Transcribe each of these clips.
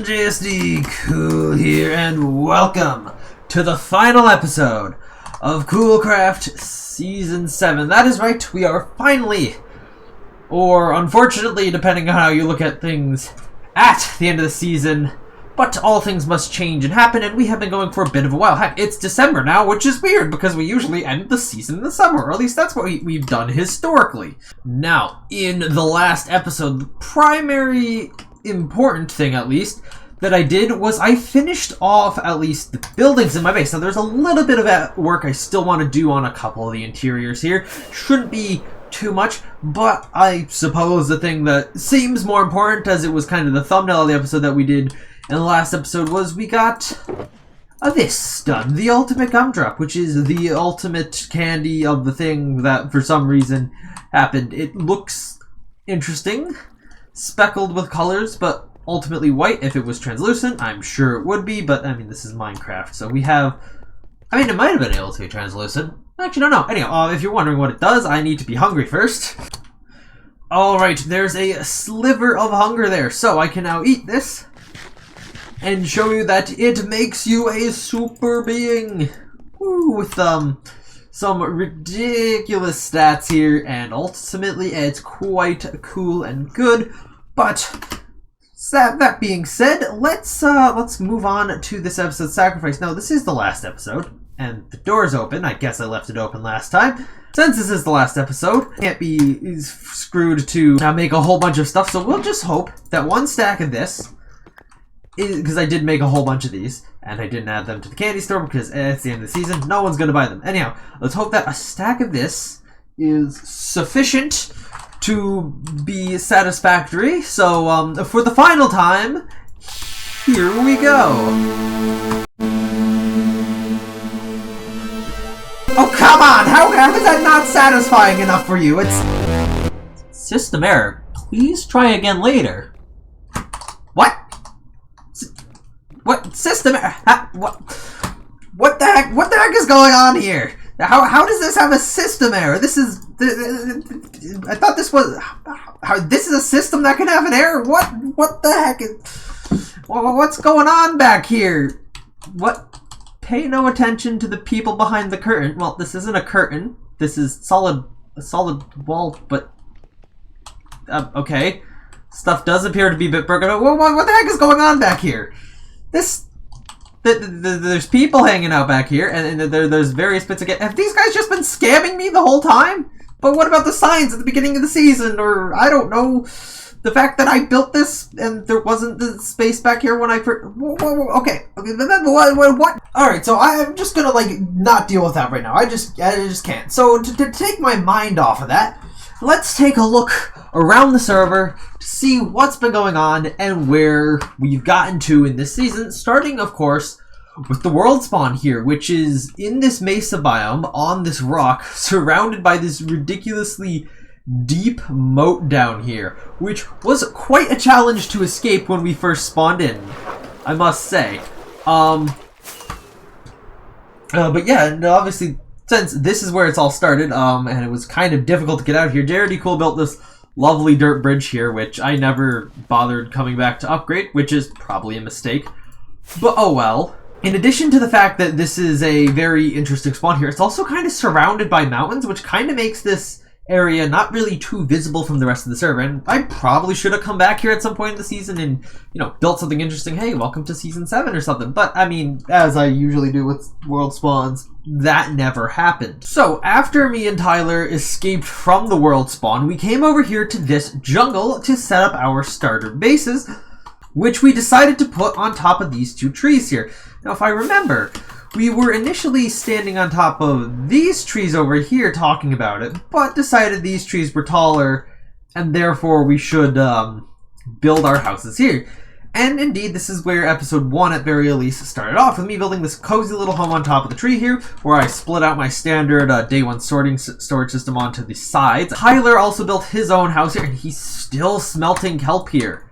JSD Cool here, and welcome to the final episode of Coolcraft Season 7. That is right, we are finally, or unfortunately, depending on how you look at things, at the end of the season. But all things must change and happen, and we have been going for a bit of a while. Heck, it's December now, which is weird, because we usually end the season in the summer, or at least that's what we've done historically. Now, in the last episode, the primary important thing, at least, that I did was I finished off at least the buildings in my base. Now, there's a little bit of work I still want to do on a couple of the interiors here. Shouldn't be too much, but I suppose the thing that seems more important, as it was kind of the thumbnail of the episode that we did in the last episode, was we got this done. The ultimate gumdrop, which is the ultimate candy of the thing that for some reason happened. It looks interesting, speckled with colors, but ultimately white. If it was translucent, I'm sure it would be, but I mean, this is Minecraft, so we have, I mean, it might have been able to be translucent. I actually don't know. Anyhow, if you're wondering what it does, I need to be hungry first. Alright, there's a sliver of hunger there, so I can now eat this and show you that it makes you a super being. Woo, with some ridiculous stats here, and ultimately it's quite cool and good. But that being said, let's move on to this episode's sacrifice. Now, this is the last episode, and the door's open. I guess I left it open last time. Since this is the last episode, can't be screwed to make a whole bunch of stuff, so we'll just hope that one stack of this, because I did make a whole bunch of these, and I didn't add them to the candy store because it's the end of the season. No one's going to buy them. Anyhow, let's hope that a stack of this is sufficient to be satisfactory. So, for the final time, here we go. Oh, come on! How is that not satisfying enough for you? It's system error. Please try again later. What? What system? What the heck? What the heck is going on here? How does this have a system error? This is. I thought this was. This is a system that can have an error. What the heck is? What's going on back here? What? Pay no attention to the people behind the curtain. Well, this isn't a curtain. This is a solid wall. But okay, stuff does appear to be a bit broken. What the heck is going on back here? There's people hanging out back here, and there's various bits of have these guys just been scamming me the whole time? But what about the signs at the beginning of the season, or I don't know, the fact that I built this and there wasn't the space back here when I okay, what? All right, so I'm just gonna not deal with that right now. I just can't. So to take my mind off of that, let's take a look around the server to see what's been going on and where we've gotten to in this season, starting, of course, with the world spawn here, which is in this mesa biome on this rock, surrounded by this ridiculously deep moat down here, which was quite a challenge to escape when we first spawned in, I must say. But yeah, and obviously, since this is where it's all started, and it was kind of difficult to get out of here, JRD Cool built this lovely dirt bridge here, which I never bothered coming back to upgrade, which is probably a mistake. But oh well. In addition to the fact that this is a very interesting spawn here, it's also kind of surrounded by mountains, which kind of makes this area not really too visible from the rest of the server. And I probably should have come back here at some point in the season and, built something interesting. Hey, welcome to Season 7 or something. But, I mean, as I usually do with world spawns, that never happened. So, after me and Tyler escaped from the world spawn, we came over here to this jungle to set up our starter bases, which we decided to put on top of these two trees here. Now, if I remember, we were initially standing on top of these trees over here talking about it, but decided these trees were taller, and therefore we should build our houses here. And indeed, this is where episode 1 at very least started off, with me building this cozy little home on top of the tree here, where I split out my standard day 1 storage system onto the sides. Tyler also built his own house here, and he's still smelting kelp here.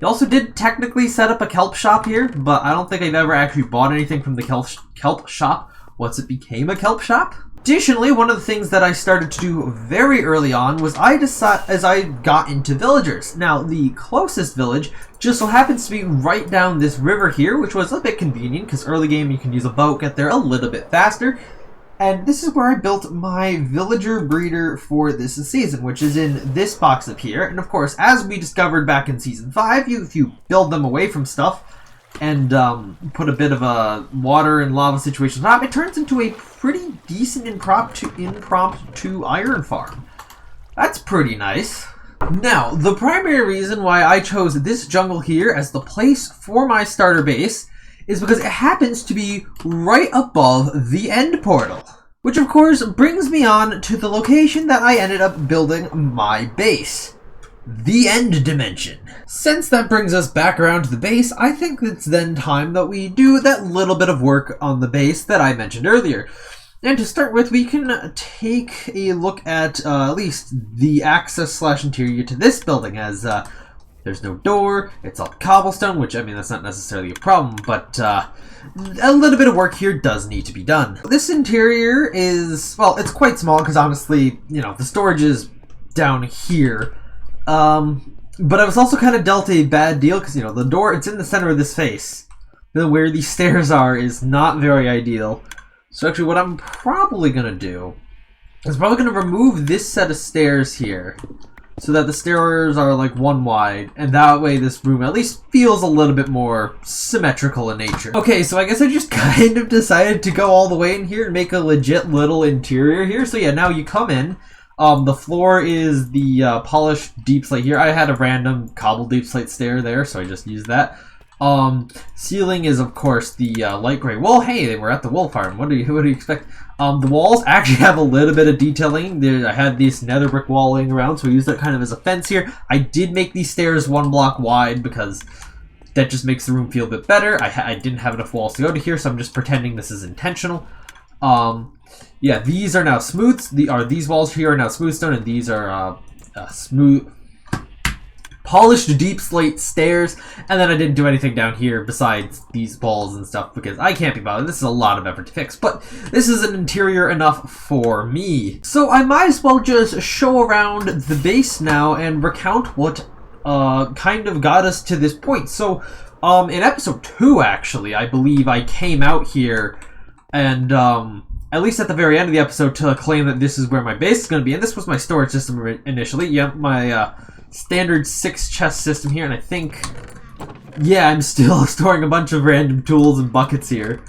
He also did technically set up a kelp shop here, but I don't think I've ever actually bought anything from the kelp shop once it became a kelp shop. Additionally, one of the things that I started to do very early on was as I got into villagers. Now, the closest village just so happens to be right down this river here, which was a bit convenient because early game you can use a boat, get there a little bit faster. And this is where I built my villager breeder for this season, which is in this box up here. And of course, as we discovered back in Season 5, if you build them away from stuff and put a bit of a water and lava situation on top, it turns into a pretty decent impromptu iron farm. That's pretty nice. Now, the primary reason why I chose this jungle here as the place for my starter base is because it happens to be right above the end portal. Which of course brings me on to the location that I ended up building my base. The end dimension. Since that brings us back around to the base, I think it's then time that we do that little bit of work on the base that I mentioned earlier. And to start with, we can take a look at least the access/interior to this building, as there's no door, it's all cobblestone, which, I mean, that's not necessarily a problem, but a little bit of work here does need to be done. This interior is, well, it's quite small, because honestly, the storage is down here. But I was also kind of dealt a bad deal, because, the door, it's in the center of this face. Where these stairs are is not very ideal. So actually, what I'm probably going to do is probably going to remove this set of stairs here, so that the stairs are like one wide, and that way this room at least feels a little bit more symmetrical in nature. Okay, so I guess I just kind of decided to go all the way in here and make a legit little interior here. So yeah, now you come in. The floor is the polished deep slate here. I had a random cobble deep slate stair there, so I just used that. Ceiling is of course the light gray wool. Hey, they were at the wool farm. What do you expect? The walls actually have a little bit of detailing. There, I had this nether brick wall laying around, so I used that kind of as a fence here. I did make these stairs 1 block wide because that just makes the room feel a bit better. I didn't have enough walls to go to here, so I'm just pretending this is intentional. Yeah, these are now smooth. These walls here are now smooth stone, and these are smooth, polished deep slate stairs. And then I didn't do anything down here besides these walls and stuff because I can't be bothered. This is a lot of effort to fix, but this is an interior enough for me. So I might as well just show around the base now and recount what kind of got us to this point. So in episode 2, actually, I believe I came out here and at least at the very end of the episode to claim that this is where my base is going to be. And this was my storage system initially. Yep, my standard 6 chest system here. And I think, yeah, I'm still storing a bunch of random tools and buckets here.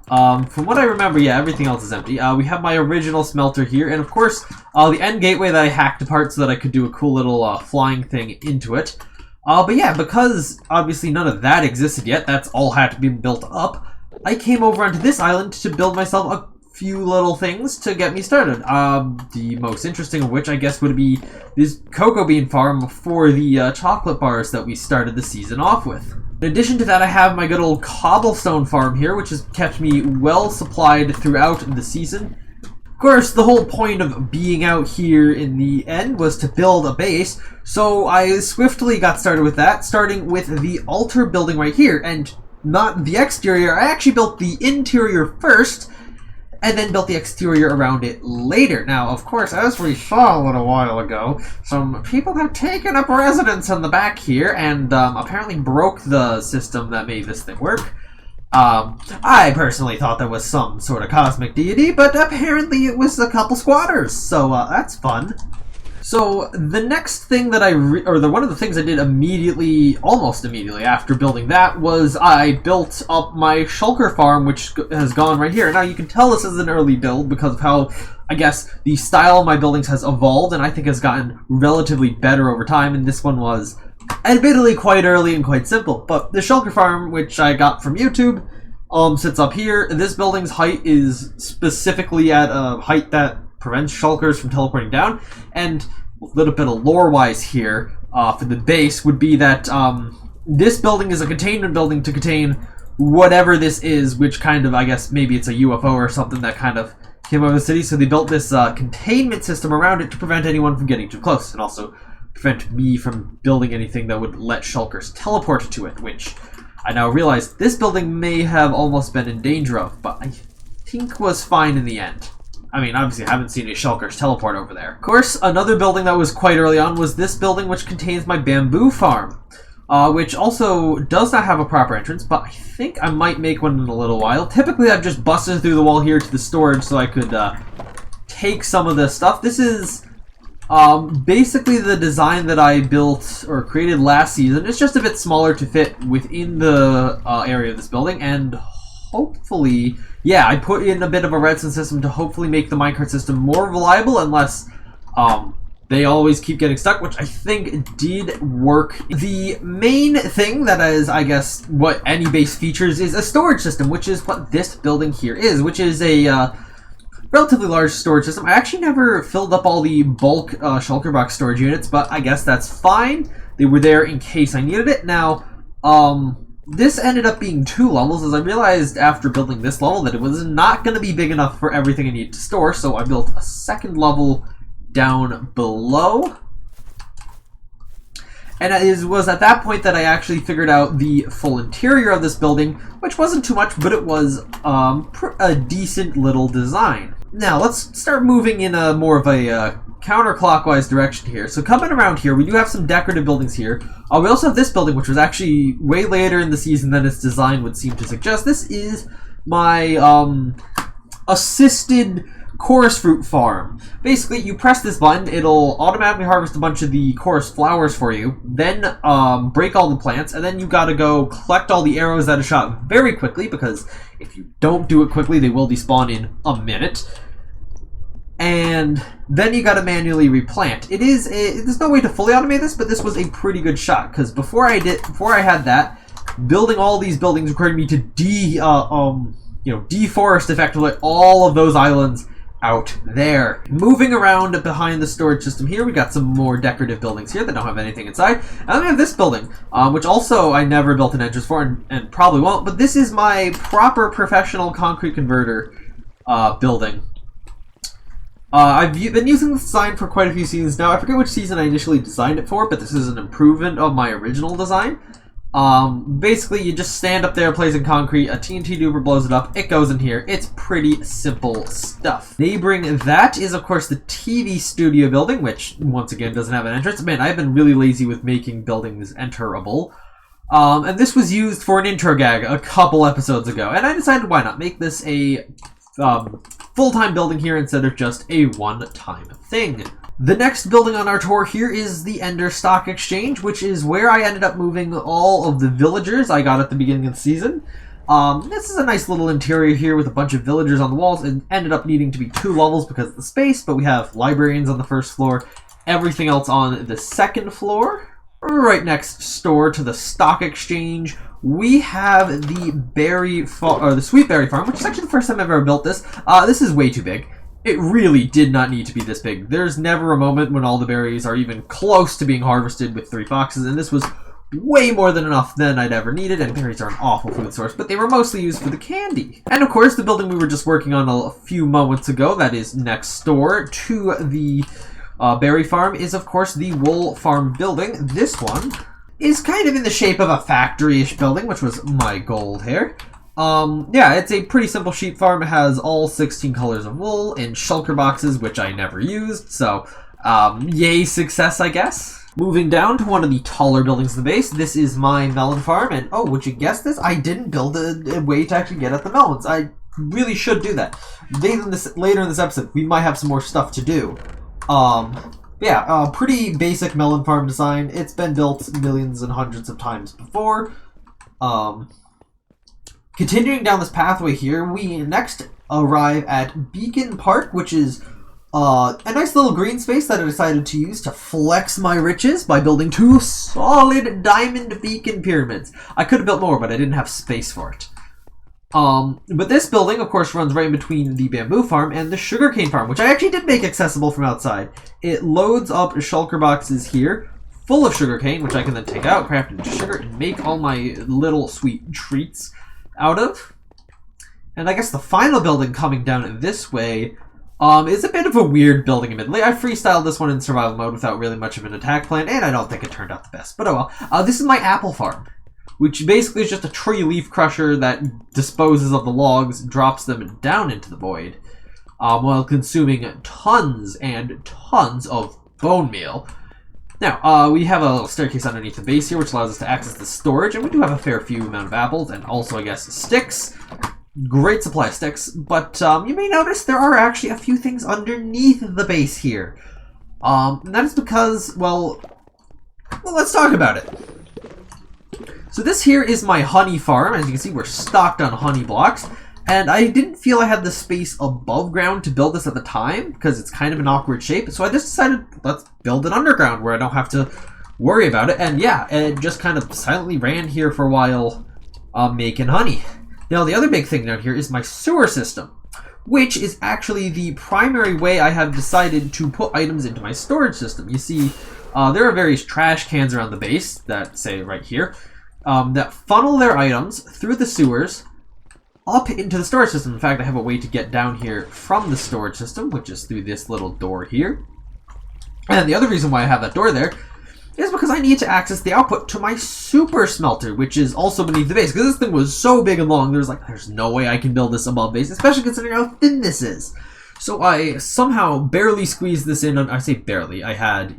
From what I remember, yeah, everything else is empty. We have my original smelter here. And of course, the end gateway that I hacked apart so that I could do a cool little flying thing into it. But yeah, because obviously none of that existed yet, that's all had to be built up, I came over onto this island to build myself a few little things to get me started. The most interesting of which, I guess, would be this cocoa bean farm for the chocolate bars that we started the season off with. In addition to that, I have my good old cobblestone farm here, which has kept me well supplied throughout the season. Of course, the whole point of being out here in the end was to build a base, so I swiftly got started with that, starting with the altar building right here, and not the exterior. I actually built the interior first, and then built the exterior around it later. Now, of course, as we saw a little while ago, some people have taken up residence in the back here and apparently broke the system that made this thing work. I personally thought there was some sort of cosmic deity, but apparently it was a couple squatters, so that's fun. So the next thing that one of the things I did almost immediately after building that was I built up my shulker farm, which has gone right here. Now you can tell this is an early build because of how, I guess, the style of my buildings has evolved and I think has gotten relatively better over time, and this one was admittedly quite early and quite simple. But the shulker farm, which I got from YouTube, sits up here. This building's height is specifically at a height that prevents shulkers from teleporting down, and a little bit of lore-wise here for the base would be that this building is a containment building to contain whatever this is, which kind of, I guess, maybe it's a UFO or something that kind of came over the city, so they built this containment system around it to prevent anyone from getting too close, and also prevent me from building anything that would let shulkers teleport to it, which I now realize this building may have almost been in danger of, but I think was fine in the end. I mean, obviously I haven't seen any shulkers teleport over there. Of course, another building that was quite early on was this building, which contains my bamboo farm. Which also does not have a proper entrance, but I think I might make one in a little while. Typically, I've just busted through the wall here to the storage so I could take some of this stuff. This is basically the design that I built or created last season. It's just a bit smaller to fit within the area of this building, and hopefully, yeah, I put in a bit of a redstone system to hopefully make the minecart system more reliable, unless they always keep getting stuck, which I think did work. The main thing that is, I guess, what any base features is a storage system, which is what this building here is, which is a relatively large storage system. I actually never filled up all the bulk shulker box storage units, but I guess that's fine. They were there in case I needed it. Now, this ended up being 2 levels, as I realized after building this level that it was not going to be big enough for everything I needed to store, so I built a second level down below. And it was at that point that I actually figured out the full interior of this building, which wasn't too much, but it was a decent little design. Now, let's start moving in a more of a counterclockwise direction here. So coming around here, we do have some decorative buildings here. We also have this building, which was actually way later in the season than its design would seem to suggest. This is my assisted chorus fruit farm. Basically, you press this button, it'll automatically harvest a bunch of the chorus flowers for you, then break all the plants, and then you gotta go collect all the arrows that are shot very quickly, because if you don't do it quickly, they will despawn in a minute. And then you gotta manually replant. There's no way to fully automate this, but this was a pretty good shot, because before I had that, building all these buildings required me to deforest effectively all of those islands out there. Moving around behind the storage system here, we got some more decorative buildings here that don't have anything inside. And then we have this building, which also I never built an entrance for and probably won't, but this is my proper professional concrete converter building. I've been using this design for quite a few seasons now. I forget which season I initially designed it for, but this is an improvement of my original design. Basically, you just stand up there placing concrete, a TNT duper blows it up, it goes in here. It's pretty simple stuff. Neighboring that is, of course, the TV studio building, which, once again, doesn't have an entrance. Man, I've been really lazy with making buildings enterable. And this was used for an intro gag a couple episodes ago, and I decided why not make this a full-time building here instead of just a one-time thing. The next building on our tour here is the Ender Stock Exchange, which is where I ended up moving all of the villagers I got at the beginning of the season. This is a nice little interior here with a bunch of villagers on the walls. It ended up needing to be 2 levels because of the space, but we have librarians on the first floor, everything else on the second floor. Right next door to the Stock Exchange, we have the Sweet Berry Farm, which is actually the first time I've ever built this. This is way too big. It really did not need to be this big. There's never a moment when all the berries are even close to being harvested with 3 boxes, and this was way more than enough than I'd ever needed, and berries are an awful food source, but they were mostly used for the candy. And of course, the building we were just working on a few moments ago, that is next door to the berry farm, is of course the wool farm building. This one is kind of in the shape of a factory-ish building, which was my goal here. Yeah, it's a pretty simple sheep farm. It has all 16 colors of wool in shulker boxes, which I never used, so yay success, I guess. Moving down to one of the taller buildings in the base, this is my melon farm, and oh, would you guess this? I didn't build a way to actually get at the melons. I really should do that. Later in this episode, we might have some more stuff to do. Yeah, pretty basic melon farm design. It's been built millions and hundreds of times before. Continuing down this pathway here, we next arrive at Beacon Park, which is a nice little green space that I decided to use to flex my riches by building 2 solid diamond beacon pyramids. I could have built more, but I didn't have space for it. But this building, of course, runs right in between the bamboo farm and the sugarcane farm, which I actually did make accessible from outside. It loads up shulker boxes here, full of sugarcane, which I can then take out, craft into sugar, and make all my little sweet treats out of. And I guess the final building coming down this way is a bit of a weird building admittedly. I freestyled this one in survival mode without really much of an attack plan, and I don't think it turned out the best, but oh well. This is my apple farm, which basically is just a tree leaf crusher that disposes of the logs, drops them down into the void. while consuming tons and tons of bone meal. Now, we have a little staircase underneath the base here, which allows us to access the storage, and we do have a fair few amount of apples, and also, I guess, sticks. Great supply of sticks, but you may notice there are actually a few things underneath the base here. And that is because, well, let's talk about it. So this here is my honey farm. As you can see, we're stocked on honey blocks. And I didn't feel I had the space above ground to build this at the time, because it's kind of an awkward shape. So I just decided, let's build it underground where I don't have to worry about it. And yeah, it just kind of silently ran here for a while, making honey. Now the other big thing down here is my sewer system, which is actually the primary way I have decided to put items into my storage system. You see, there are various trash cans around the base that say right here, that funnel their items through the sewers up into the storage system. In fact, I have a way to get down here from the storage system, which is through this little door here. And the other reason why I have that door there is because I need to access the output to my super smelter, which is also beneath the base. Because this thing was so big and long, there's no way I can build this above base, especially considering how thin this is. So I somehow barely squeezed this in. I say barely. I had,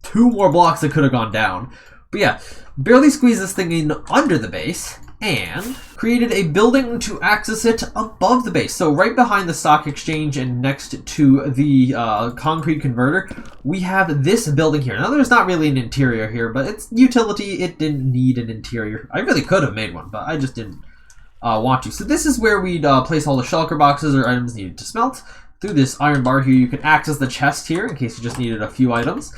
2 more blocks that could have gone down. But yeah, barely squeezed this thing in under the base and created a building to access it above the base. So right behind the stock exchange and next to the concrete converter, we have this building here. Now there's not really an interior here, but it's utility. It didn't need an interior. I really could have made one, but I just didn't want to. So this is where we'd place all the shulker boxes or items needed to smelt. Through this iron bar here, you can access the chest here in case you just needed a few items.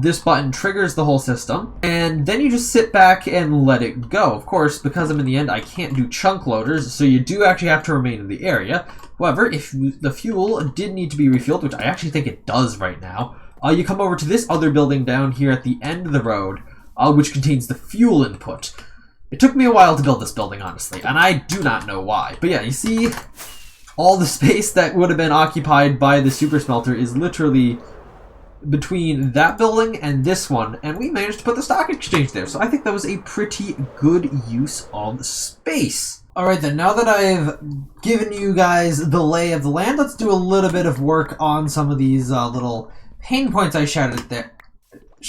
This button triggers the whole system, and then you just sit back and let it go. Of course, because I'm in the end, I can't do chunk loaders, so you do actually have to remain in the area. However, if the fuel did need to be refueled, which I actually think it does right now, you come over to this other building down here at the end of the road, which contains the fuel input. It took me a while to build this building, honestly, and I do not know why. But yeah, you see, all the space that would have been occupied by the super smelter is literally between that building and this one, and we managed to put the stock exchange there. So I think that was a pretty good use of space. Alright then, now that I've given you guys the lay of the land, let's do a little bit of work on some of these little pain points I shouted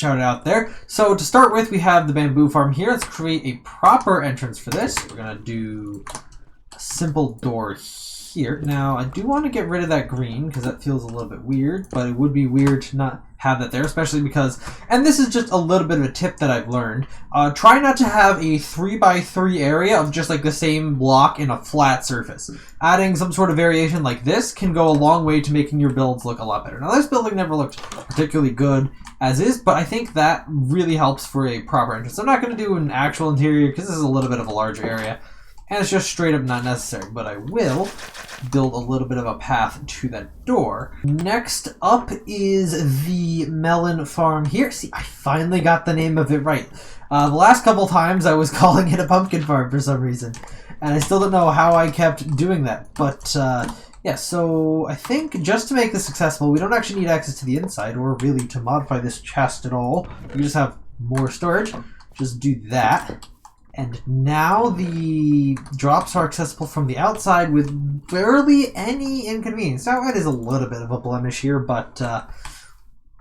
out there. So to start with, we have the bamboo farm here. Let's create a proper entrance for this. We're gonna do a simple door here. Now, I do want to get rid of that green because that feels a little bit weird, but it would be weird to not have that there, especially because, and this is just a little bit of a tip that I've learned, try not to have a 3x3 area of just like the same block in a flat surface. Adding some sort of variation like this can go a long way to making your builds look a lot better. Now, this building never looked particularly good as is, but I think that really helps for a proper entrance. I'm not going to do an actual interior because this is a little bit of a larger area. And it's just straight up not necessary, but I will build a little bit of a path to that door. Next up is the melon farm here. See, I finally got the name of it right. The last couple times I was calling it a pumpkin farm for some reason, and I still don't know how I kept doing that. But yeah, so I think just to make this successful, we don't actually need access to the inside or really to modify this chest at all. We just have more storage. Just do that. And now the drops are accessible from the outside with barely any inconvenience. Now, it is a little bit of a blemish here, but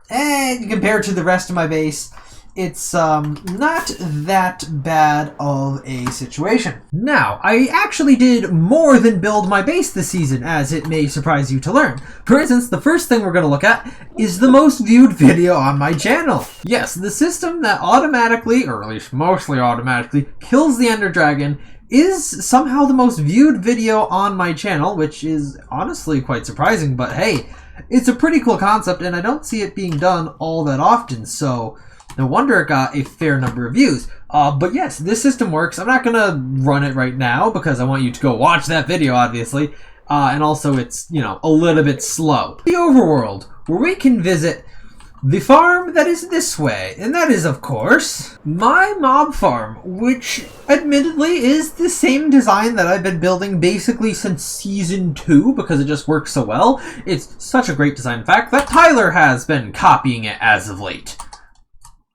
compared to the rest of my base, it's not that bad of a situation. Now, I actually did more than build my base this season, as it may surprise you to learn. For instance, the first thing we're going to look at is the most viewed video on my channel. Yes, the system that automatically, or at least mostly automatically, kills the Ender Dragon is somehow the most viewed video on my channel, which is honestly quite surprising, but hey, it's a pretty cool concept, and I don't see it being done all that often, so no wonder it got a fair number of views. But yes, this system works. I'm not going to run it right now because I want you to go watch that video, obviously. And also it's, a little bit slow. The overworld, where we can visit the farm that is this way. And that is, of course, my mob farm, which admittedly is the same design that I've been building basically since Season 2 because it just works so well. It's such a great design, in fact, that Tyler has been copying it as of late.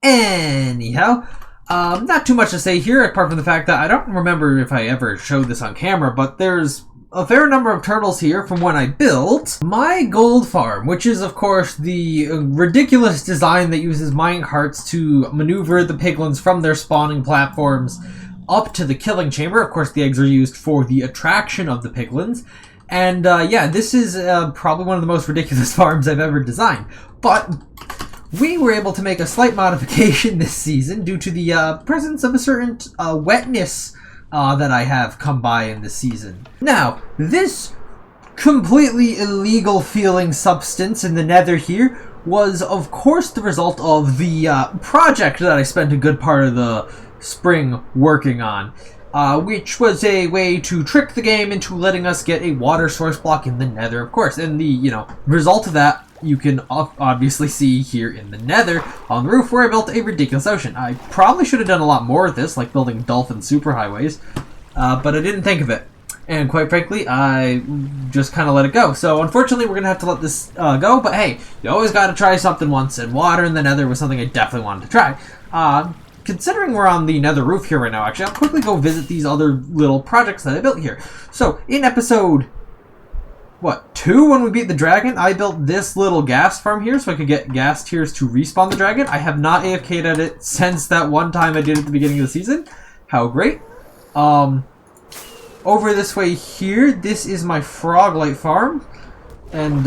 Anyhow, not too much to say here, apart from the fact that I don't remember if I ever showed this on camera, but there's a fair number of turtles here from when I built my gold farm, which is, of course, the ridiculous design that uses mine carts to maneuver the piglins from their spawning platforms up to the killing chamber. Of course, the eggs are used for the attraction of the piglins. And yeah, this is probably one of the most ridiculous farms I've ever designed. But we were able to make a slight modification this season due to the presence of a certain wetness that I have come by in this season. Now, this completely illegal feeling substance in the nether here was, of course, the result of the project that I spent a good part of the spring working on, which was a way to trick the game into letting us get a water source block in the nether, of course. And the, result of that you can obviously see here in the nether on the roof, where I built a ridiculous ocean. I probably should have done a lot more with this, like building dolphin superhighways, but I didn't think of it. And quite frankly, I just kind of let it go. So unfortunately, we're going to have to let this go. But hey, you always got to try something once, and water in the nether was something I definitely wanted to try. Considering we're on the nether roof here right now, actually, I'll quickly go visit these other little projects that I built here. So in episode 2, when we beat the dragon, I built this little gas farm here so I could get gas tiers to respawn the dragon. I have not AFK'd at it since that one time I did at the beginning of the season. How great. Over this way here, this is my frog light farm. And,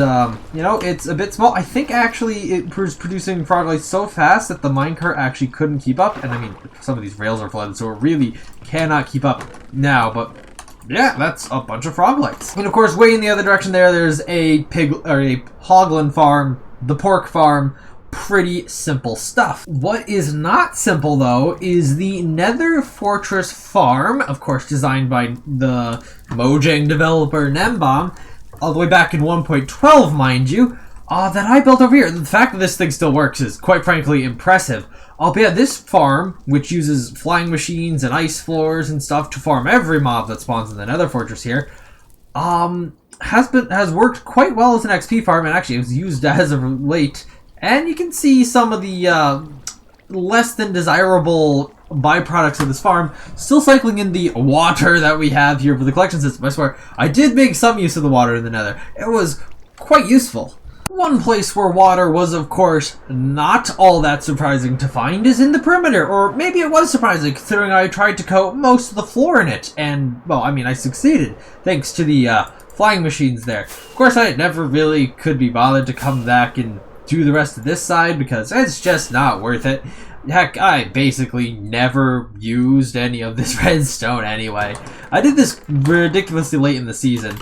it's a bit small. I think actually it was producing frog lights so fast that the minecart actually couldn't keep up. And I mean, some of these rails are flooded, so it really cannot keep up now, but yeah, that's a bunch of frog lights. And of course, way in the other direction there's a hoglin farm, the pork farm. Pretty simple stuff. What is not simple, though, is the Nether Fortress farm, of course designed by the Mojang developer Nembomb, all the way back in 1.12, mind you, that I built over here. The fact that this thing still works is, quite frankly, impressive. Albeit this farm, which uses flying machines and ice floors and stuff to farm every mob that spawns in the Nether Fortress here, has worked quite well as an XP farm, and actually it was used as of late. And you can see some of the less than desirable byproducts of this farm still cycling in the water that we have here for the collection system. I swear, I did make some use of the water in the nether. It was quite useful. One place where water was, of course, not all that surprising to find is in the perimeter. Or maybe it was surprising, considering I tried to coat most of the floor in it. And, well, I mean, I succeeded, thanks to the flying machines there. Of course, I never really could be bothered to come back and do the rest of this side because it's just not worth it. Heck, I basically never used any of this redstone anyway. I did this ridiculously late in the season.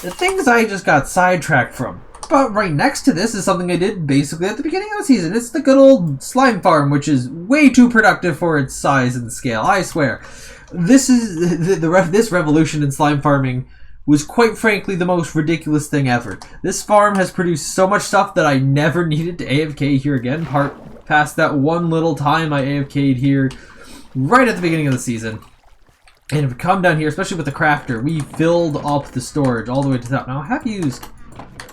The things I just got sidetracked from. But right next to this is something I did basically at the beginning of the season. It's the good old slime farm, which is way too productive for its size and scale, I swear. This is this revolution in slime farming was quite frankly the most ridiculous thing ever. This farm has produced so much stuff that I never needed to AFK here again, past that one little time I AFK'd here right at the beginning of the season. And if we come down here, especially with the crafter, we filled up the storage all the way to the top. Now I have used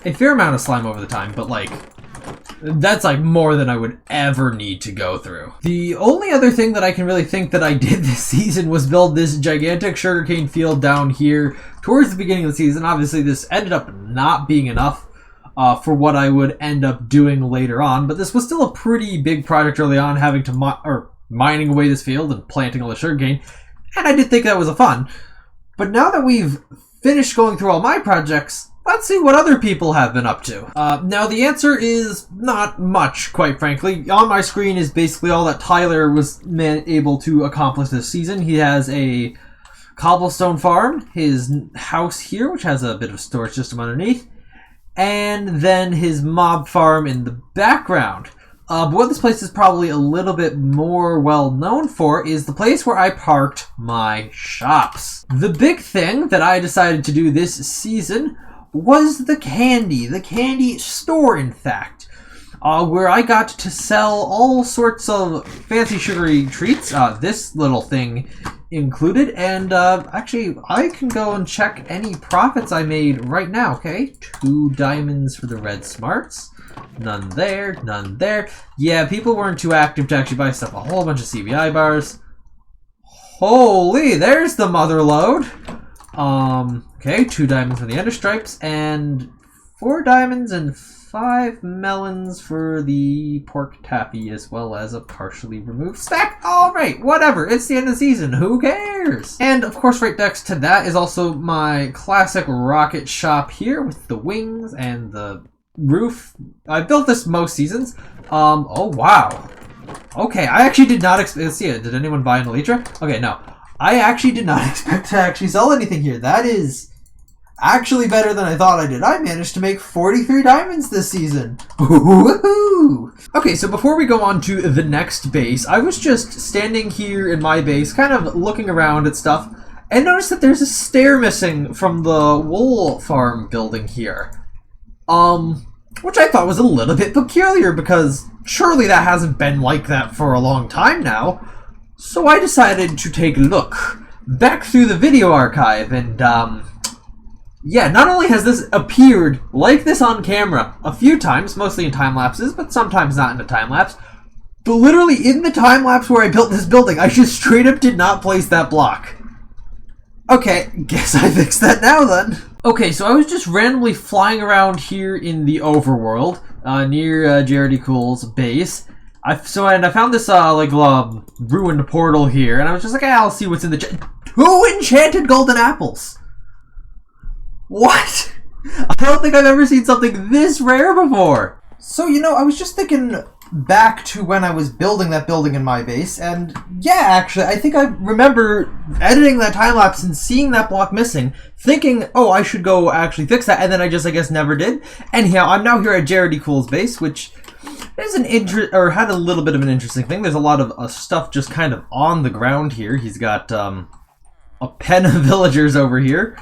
a fair amount of slime over the time, but like, that's like more than I would ever need to go through. The only other thing that I can really think that I did this season was build this gigantic sugarcane field down here towards the beginning of the season. Obviously this ended up not being enough for what I would end up doing later on, but this was still a pretty big project early on, having to mining away this field and planting all the sugarcane, and I did think that was a fun. But now that we've finished going through all my projects, let's see what other people have been up to. Now the answer is not much, quite frankly. On my screen is basically all that Tyler was able to accomplish this season. He has a cobblestone farm, his house here, which has a bit of a storage system underneath, and then his mob farm in the background. But what this place is probably a little bit more well known for is the place where I parked my shops. The big thing that I decided to do this season was the candy store, in fact, where I got to sell all sorts of fancy sugary treats, this little thing included, and actually I can go and check any profits I made right now. Okay, 2 diamonds for the red smarts, none there, none there. Yeah, people weren't too active to actually buy stuff. A whole bunch of CBI bars. Holy, there's the mother load. Okay, 2 diamonds for the ender stripes, and 4 diamonds and 5 melons for the pork taffy, as well as a partially removed stack. Alright, whatever, it's the end of the season, who cares? And of course right next to that is also my classic rocket shop here with the wings and the roof. I built this most seasons. Oh wow. Okay, I actually did not expect, let's see it, did anyone buy an elytra? Okay, no. I actually did not expect to actually sell anything here. That is actually better than I thought I did. I managed to make 43 diamonds this season. Woohoo! Okay, so before we go on to the next base, I was just standing here in my base, kind of looking around at stuff, and noticed that there's a stair missing from the wool farm building here. Which I thought was a little bit peculiar, because surely that hasn't been like that for a long time now. So I decided to take a look back through the video archive, and yeah, not only has this appeared like this on camera a few times, mostly in time lapses, but sometimes not in a time lapse, but literally in the time lapse where I built this building, I just straight up did not place that block. Okay, guess I fixed that now then. Okay, so I was just randomly flying around here in the overworld, near Jared Cool's base. I found this ruined portal here, and I was just like, I'll see what's in the 2 enchanted golden apples. What? I don't think I've ever seen something this rare before. So, you know, I was just thinking back to when I was building that building in my base, and yeah, actually, I think I remember editing that time lapse and seeing that block missing, thinking, oh, I should go actually fix that, and then I guess never did. Anyhow, I'm now here at Jared Cool's base, which is had a little bit of an interesting thing. There's a lot of stuff just kind of on the ground here. He's got a pen of villagers over here.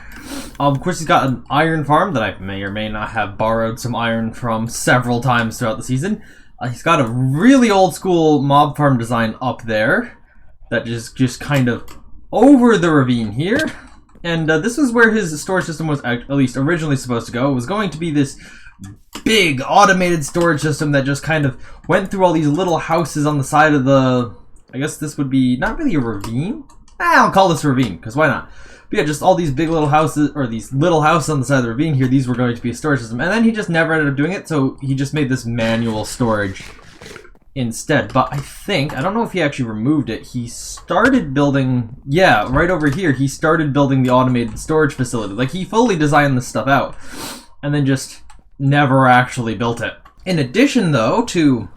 Of course, he's got an iron farm that I may or may not have borrowed some iron from several times throughout the season. He's got a really old school mob farm design up there that is just kind of over the ravine here. And this is where his storage system was at least originally supposed to go. It was going to be this big automated storage system that just kind of went through all these little houses on the side of the, I guess this would be not really a ravine. I'll call this a ravine, because why not? But yeah, just all these big little houses, or these little houses on the side of the ravine here, these were going to be a storage system. And then he just never ended up doing it, so he just made this manual storage instead. But I think, I don't know if he actually removed it, he started building, yeah, right over here, he started building the automated storage facility. Like, he fully designed this stuff out, and then just never actually built it. In addition, though, to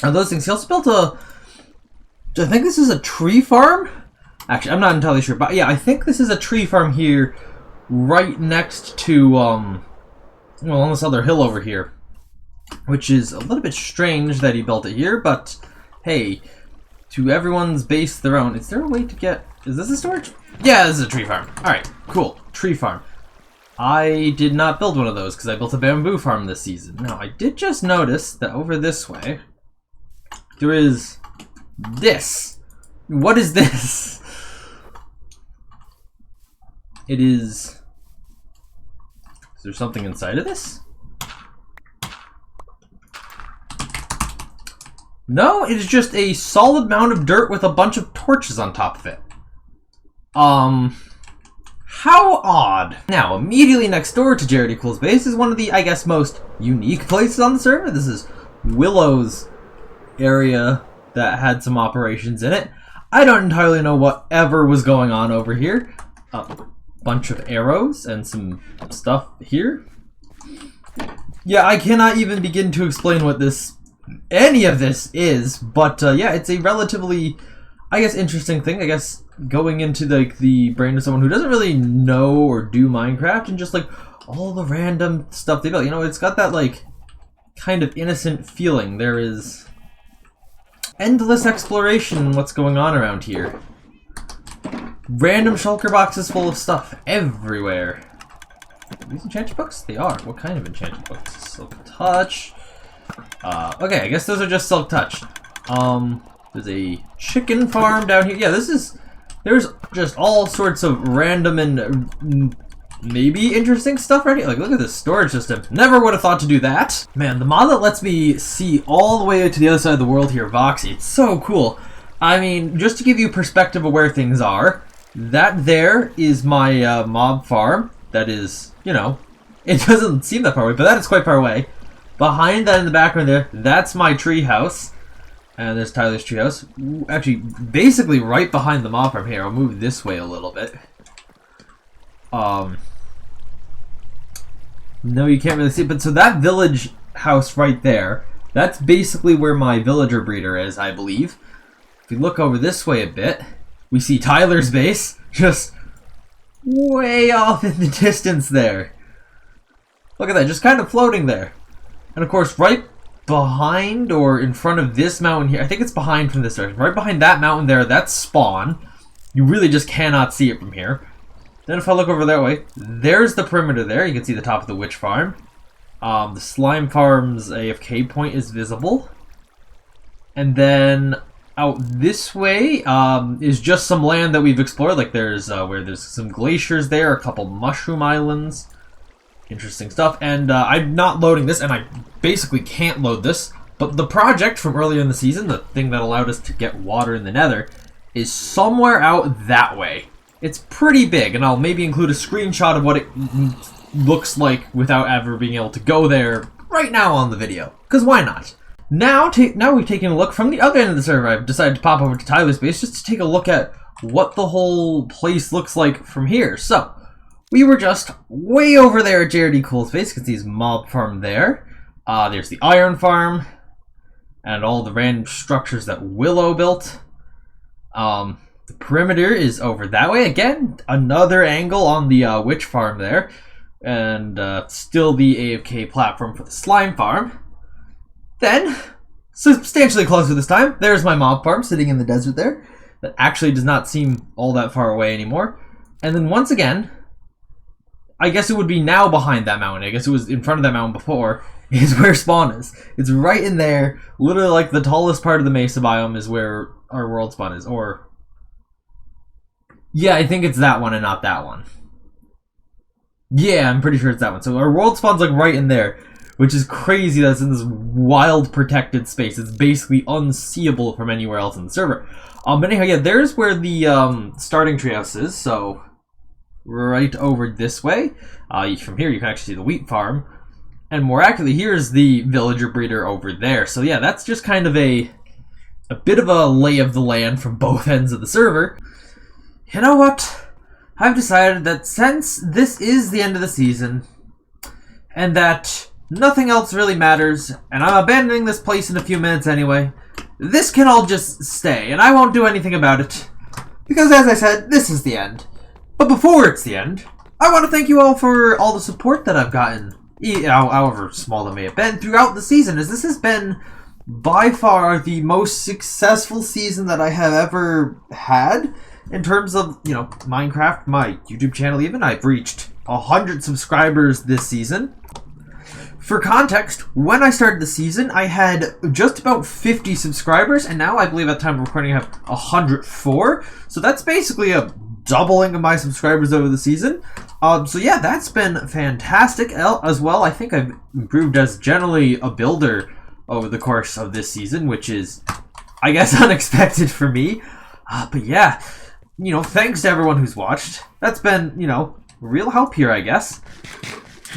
those things, he also built I think this is a tree farm? Actually, I'm not entirely sure, but yeah, I think this is a tree farm here, right next to, well, on this other hill over here, which is a little bit strange that he built it here, but hey, to everyone's base their own. Is there a way to get, is this a storage? Yeah, this is a tree farm. Alright, cool, tree farm. I did not build one of those because I built a bamboo farm this season. Now, I did just notice that over this way, there is this. What is this? It is there something inside of this? No, it is just a solid mound of dirt with a bunch of torches on top of it. How odd. Now, immediately next door to Jared Cool's base is one of the, I guess, most unique places on the server. This is Willow's area that had some operations in it. I don't entirely know whatever was going on over here. Bunch of arrows and some stuff here. Yeah, I cannot even begin to explain what any of this is, but yeah, it's a relatively, I guess, interesting thing. I guess going into the brain of someone who doesn't really know or do Minecraft, and just like all the random stuff they built. You know, it's got that like kind of innocent feeling. There is endless exploration in what's going on around here. Random shulker boxes full of stuff everywhere. Are these enchanted books? They are. What kind of enchanted books? Silk Touch. Okay, I guess those are just Silk Touch. There's a chicken farm down here. Yeah, there's just all sorts of random and maybe interesting stuff right here. Like, look at this storage system. Never would have thought to do that. Man, the mod that lets me see all the way to the other side of the world here, Voxy, it's so cool. I mean, just to give you perspective of where things are, That there is my mob farm. That is, you know, it doesn't seem that far away, but that is quite far away. Behind that in the background there, that's my tree house. And there's Tyler's treehouse. Actually, basically right behind the mob farm here. I'll move this way a little bit. No, you can't really see it. But so that village house right there, that's basically where my villager breeder is, I believe. If we look over this way a bit, we see Tyler's base just way off in the distance there. Look at that, just kind of floating there. And of course, right behind or in front of this mountain here, I think it's behind from this direction, right behind that mountain there, that's spawn. You really just cannot see it from here. Then if I look over that way, there's the perimeter there. You can see the top of the witch farm. The slime farm's AFK point is visible. And then out this way is just some land that we've explored. Like there's where there's some glaciers there, a couple mushroom islands. Interesting stuff. And I'm not loading this, and I basically can't load this, but the project from earlier in the season, the thing that allowed us to get water in the nether, is somewhere out that way. It's pretty big, and I'll maybe include a screenshot of what it looks like without ever being able to go there right now on the video, because why not? Now we've taken a look from the other end of the server. I've decided to pop over to Tyler's base just to take a look at what the whole place looks like from here. So we were just way over there at JRD Cool's base. You can see his mob farm there. There's the iron farm and all the random structures that Willow built. The perimeter is over that way. Again, another angle on the witch farm there. And still the AFK platform for the slime farm. Then, substantially closer this time, there's my mob farm sitting in the desert there. That actually does not seem all that far away anymore. And then once again, I guess it would be now behind that mountain. I guess it was in front of that mountain before, is where spawn is. It's right in there. Literally like the tallest part of the mesa biome is where our world spawn is. Or, yeah, I think it's that one and not that one. Yeah, I'm pretty sure it's that one. So our world spawn's like right in there, which is crazy that it's in this wild protected space. It's basically unseeable from anywhere else in the server. But anyhow, yeah, there's where the starting treehouse is. So right over this way. From here you can actually see the wheat farm. And more accurately, here's the villager breeder over there. So yeah, that's just kind of a bit of a lay of the land from both ends of the server. You know what? I've decided that since this is the end of the season, and that nothing else really matters, and I'm abandoning this place in a few minutes anyway, this can all just stay, and I won't do anything about it. Because as I said, this is the end. But before it's the end, I want to thank you all for all the support that I've gotten, however small it may have been, throughout the season, as this has been by far the most successful season that I have ever had. In terms of, you know, Minecraft, my YouTube channel even, I've reached 100 subscribers this season. For context, when I started the season, I had just about 50 subscribers, and now I believe at the time of recording I have 104. So that's basically a doubling of my subscribers over the season. So yeah, that's been fantastic as well. I think I've improved as generally a builder over the course of this season, which is, I guess, unexpected for me. But yeah, you know, thanks to everyone who's watched. That's been, you know, real help here, I guess.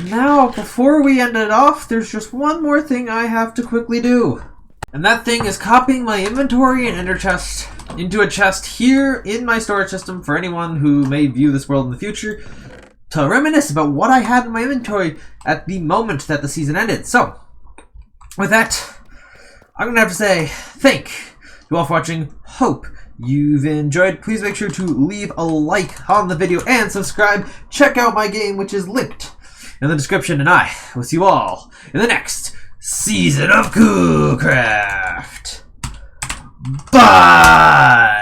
Now, before we end it off, there's just one more thing I have to quickly do. And that thing is copying my inventory and ender chest into a chest here in my storage system for anyone who may view this world in the future to reminisce about what I had in my inventory at the moment that the season ended. So, with that, I'm going to have to say thank you all for watching. Hope you've enjoyed. Please make sure to leave a like on the video and subscribe. Check out my game, which is linked in the description, and I will see you all in the next season of Coolcraft. Bye!